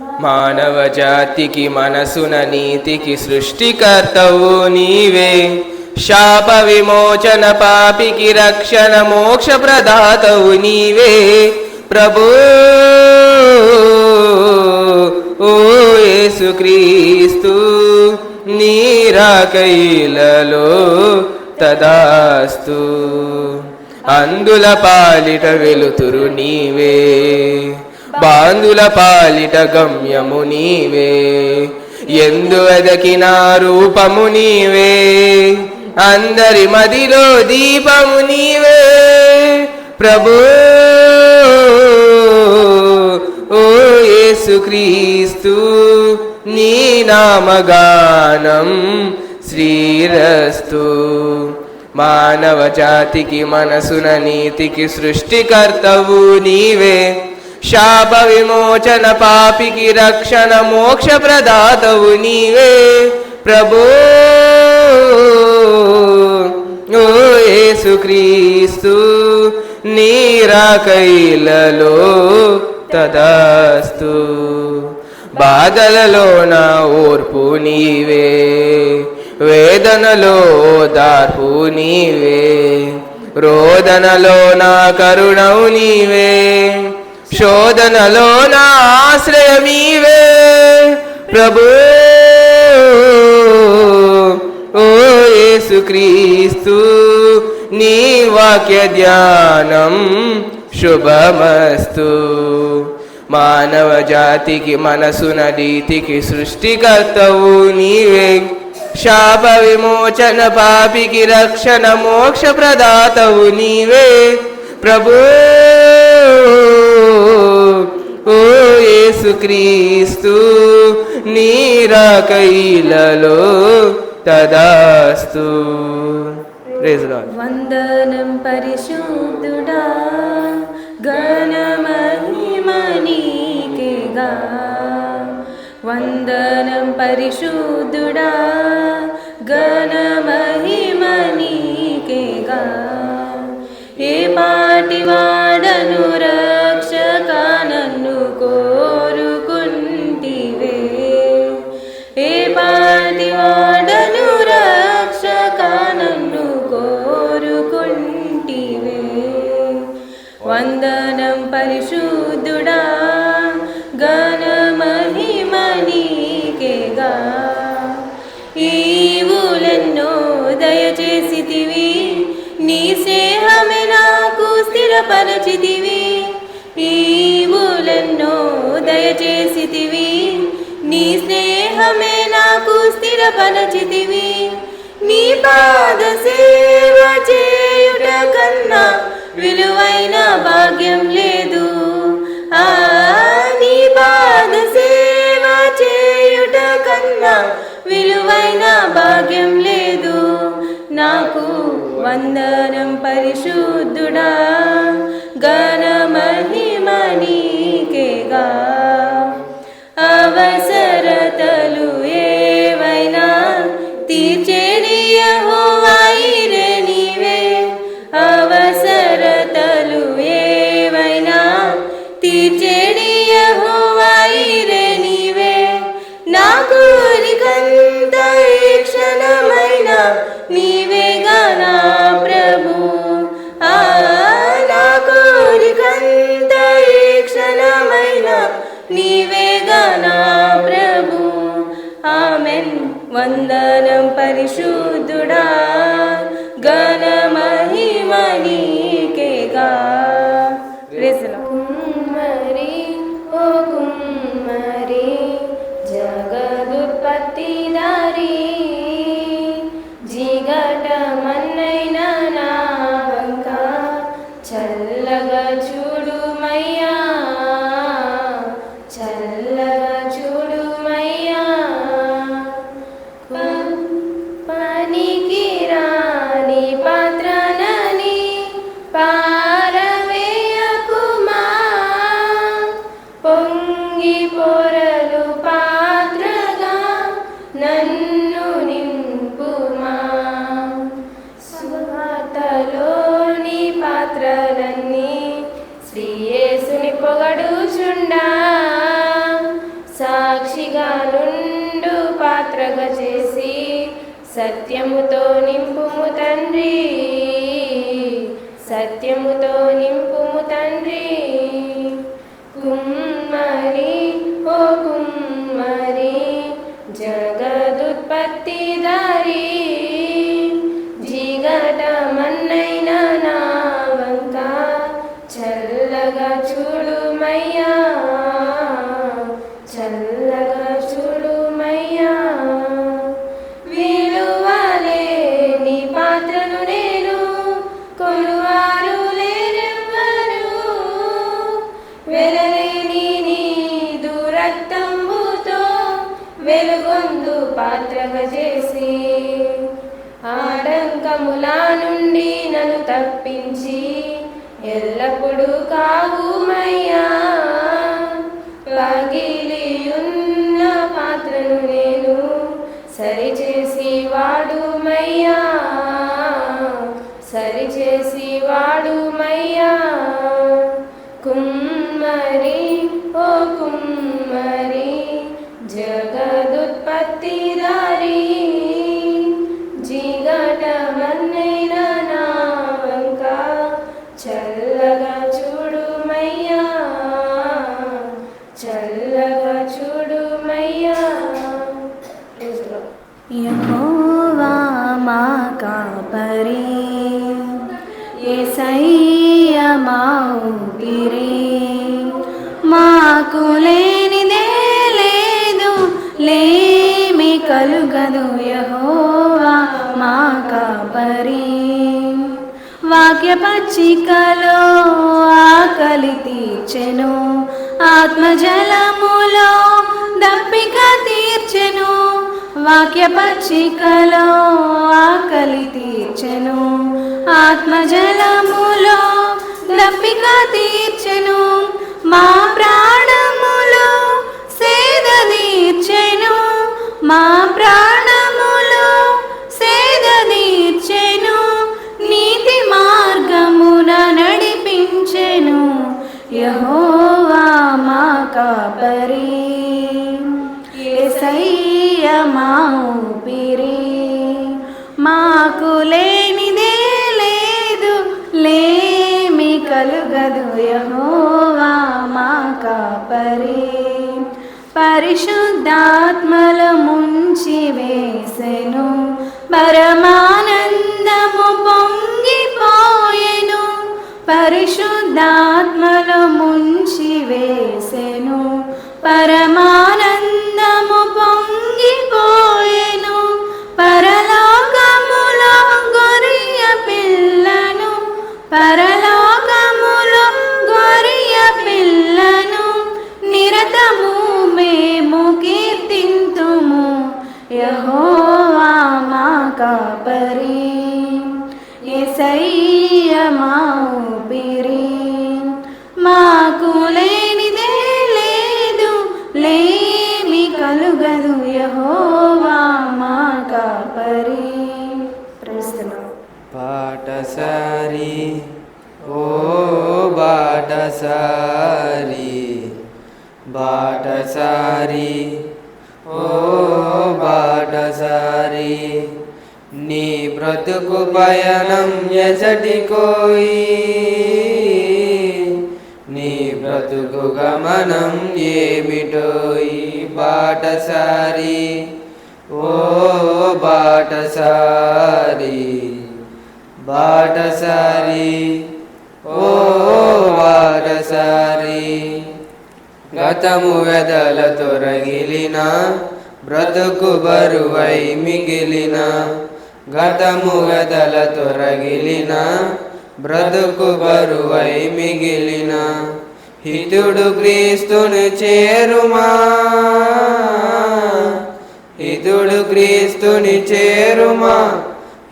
మానవ జాతికి మనసున నీతికి సృష్టికర్తవు నీవే. శాప విమోచన పాపికి రక్షణ మోక్ష ప్రదాతవు నీవే ప్రభు. ఓ యేసుక్రీస్తు నీ రాకైలలో తదాస్తు. అందుల పాలిట వెలుతురు నీవే, బాంధుల పాలిట గమ్యము నీవే. ఎందు వెదకిన రూపము నీవే, అందరి మదిలో దీపము నీవే ప్రభు. ఓ యేసుక్రీస్తు నీ నామగానం శ్రీరస్తు. మానవ జాతికి మనసున నీతికి సృష్టికర్తవు నీవే. శాప విమోచన పాపికి రక్షణ మోక్ష ప్రదాతవు నీవే ప్రభు. ఓ యేసుక్రీస్తు నీ రాకైలలో తదాస్తు. బాధలలో నా ఓర్పు నీవే, వేదనలో దార్పు నీవే. రోదనలో నా కరుణవు నీవే, శోధనలో నా ఆశ్రయమీవే ప్రభు. ఓ యేసుక్రీస్తు నీ వాక్య ధ్యానం శుభమస్తు. మానవ జాతికి మనసున నీతికి సృష్టికర్తవు నీవే. శాప విమోచన పాపికి రక్షణ మోక్ష ప్రదాతవు నీవే ప్రభు. ఓ యేసుక్రీస్తు నీ రాకైలలో తదాస్తు. వందనం పరిశుద్ధుడా ఘనమహిమనీకేగా. వందనం పరిశుద్ధుడా ఘనమహిమనీకేగా. ఏ పాటి వాడను రక్షక నన్ను కోరుకుంటివే. ఏ పాటి వాడను రక్షక నన్ను కోరుకుంటివే. వందనం పరిశుద్ధుడా ఘనమహిమనీకేగా. ఈవులెన్నో దయచేసితివి, నీ స్నేహమే నాకు స్థిరపరచితివి. ఈవులెన్నో దయచేసితివి, నీ స్నేహమే నాకు స్థిరపరచితివి. నీ పాద సేవ చేయుట కన్నా విలువైన భాగ్యం లేదు. ఆ నీ పాద సేవ చేయుట కన్నా విలువైన భాగ్యం లేదు నాకు. వందనం పరిశుద్ధుడా ఘనమహిమనీకేగా. అవసరతలు ఏవైనా తీర్చేది యెహోవా ఈరే నీవే. అవసరతలు ఏవైనా తీర్చేది యెహోవా ఈరే నీవే. నా కోరికంత ఈ క్షణమైన నీవేగా నా ప్రభు. నా కోరికంత ఈ క్షణమైన నీవేగా నా ప్రభు. ఆమెన్. వందనం పరిశుద్ధుడా ఘనమహిమనీకేగా. కుమ్మరి ఓ కుమ్మరి జగదుత్పత్తిదారి, జిగట మన్నైన నా వంక చల్లగా చూడుమయ్యా, చల్లగా చూడుమయ్యా. పనికి రాని పాత్రనని పారవేయకుమా, పొంగి పొరలు పాత్రగా నన్ను నింపుమా. సువార్తలోని పాత్రలన్నీ శ్రీ యేసుని పొగడుచుండా, పాత్రగా చేసి సత్యముతో నింపుము తండ్రి, సత్యముతో నింపుము తండ్రి. కుమ్మరి ఓ కుమ్మరి జగదుత్పత్తి దారి, జిగట మన్నైన నా వంక చల్లగా చూడుమయ్యా, చల్లగా చూడుమయ్యా. విలువలేని పాత్రను నేను, కొలువారు లేరెవ్వరు, వెలలేని నీదు రక్తంబుతో వెలుగొందు పాత్రగా చేసి ఆడంకముల నుండి నన్ను తప్పించి ఎల్లప్పుడూ కావుమయ్యా. పగిలియున్న పాత్రను నేను సరిచేసి వాడుమయ్యా, సరిచేసి వాడుమయ్యా. కుమ్మరి ఓ కుమ్మరి జగదుత్పత్తి దారి, జిగట మన్నైన నా వంక చల్లగా చూడుమయ్యా, చల్లగా చూడుమయ్యా. యెహోవా మా కాపరి, యేసయ్యా మా ఊపిరి, మాకు లేనిదే లేదు, లేమి కలుగదు. యెహోవా మా కాపరి, వాక్య పచ్చికలో ఆకలి తీర్చెను, ఆత్మజలములో దప్పిక తీర్చెను. వాక్య పచ్చికలో ఆకలి తీర్చెను, ఆత్మజలములో దప్పిక తీర్చెను. మా ప్రాణములో సేద తీర్చెను, మా ప్రాణములో సేద తీర్చెను. నీతి మార్గమున నడిపించెను, యెహోవా మా కాపరి, యేసయ్యా మా ఊపిరి, మాకు లేనిదే లేదు, లేమి కలుగదు. యెహోవా మా కాపరి, పరిశుద్ధాత్మల ముంచి వేసెను, పరమానందము పొంగిపోయెను. పరిశుద్ధాత్మల ముంచి వేసెను, పరమానందము పొంగిపోయెను. పరలోకములో గొర్రె పిల్లను, పరలోకములో గొర్రె పిల్లను నిరతము మేము కీర్తింతుము. యెహోవా మా కాపరి, యేసయ్యా మా ఊపిరి, మాకు లేనిదే లేదు, లేమి కలుగదు. యెహోవా మా కాపరి. ప్రస్తుతం బాటసారి ఓ బాటసారి, బాటసారి ఓ బాటసారి, నీ బ్రతుకు పయనం ఎసటికోయి, నీ బ్రతుకు గమనం ఏమిటోయి. బాటసారి ఓ బాటసారి, బాటసారి ఓ బాటసారి. గతము వెదల తొరగిలిన, బ్రతుకు బరువై మిగిలిన, గతము వెదల తొరగిలిన, బ్రతుకు బరువై మిగిలిన. హితుడు క్రీస్తుని చేరుమా, హితుడు క్రీస్తుని చేరుమా,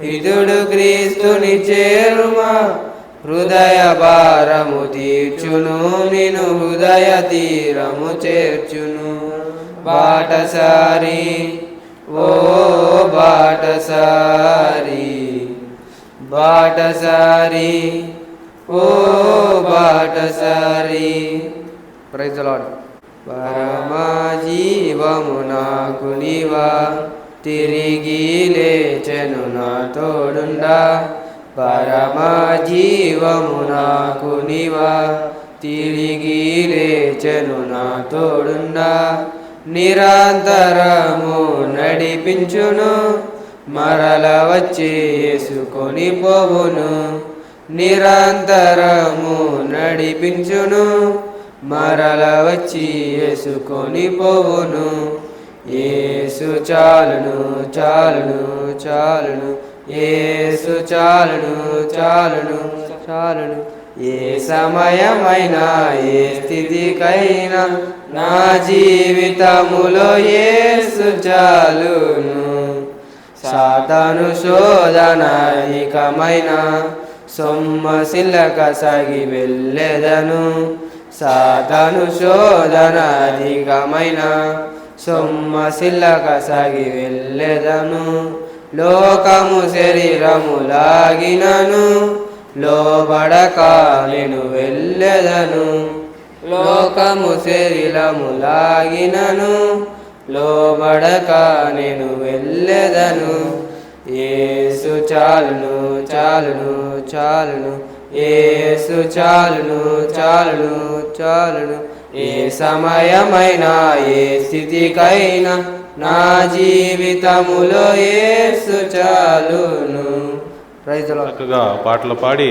హితుడు క్రీస్తుని చేరుమా. హృదయ భారము తీర్చును, నిను హృదయ తీరము చేర్చును. బాటసారి ఓ బాటసారి, బాటసారి ఓ బాటసారి. Praise the lord. పరమా జీవము నాకు నీవా, తిరిగి లేచెను నా తోడుండా, పరమ జీవము నాకు నీవా. తిరిగి లేచెను నా తోడుండా, నిరంతరము నడిపించును, మరల వచ్చి యేసుకొని పోవును. నిరంతరము నడిపించును, మరల వచ్చి యేసుకొని పోవును. యేసు చాలును చాలును చాలును, యేసు చాలును చాలును చాలును. ఏ సమయమైనా ఏ స్థితికైనా నా జీవితములో యేసు చాలును. సాతాను శోధన అధికమైన సొమ్మసిల్లక సాగి వెళ్ళెదను. సాతాను శోధన అధికమైన సొమ్మసిల్లక సాగి వెళ్ళెదను. లోకము శరీరము లాగినను, లోబడక నేను వెళ్ళెదను. లోకము శరీరము లాగినను, లోబడక నేను వెళ్ళెదను. యేసు చాలును చాలును చాలును, యేసు చాలును చాలును చాలును. ఏ సమయమైనా ఏ స్థితికైనా నా జీవితములో యేసు చాలును. Praise the lord. చక్కగా పాటలు పాడి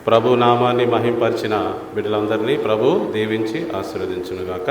ప్రభు నామాన్ని మహింపరిచిన బిడ్డలందరినీ ప్రభు దీవించి ఆశీర్వదించునుగాక.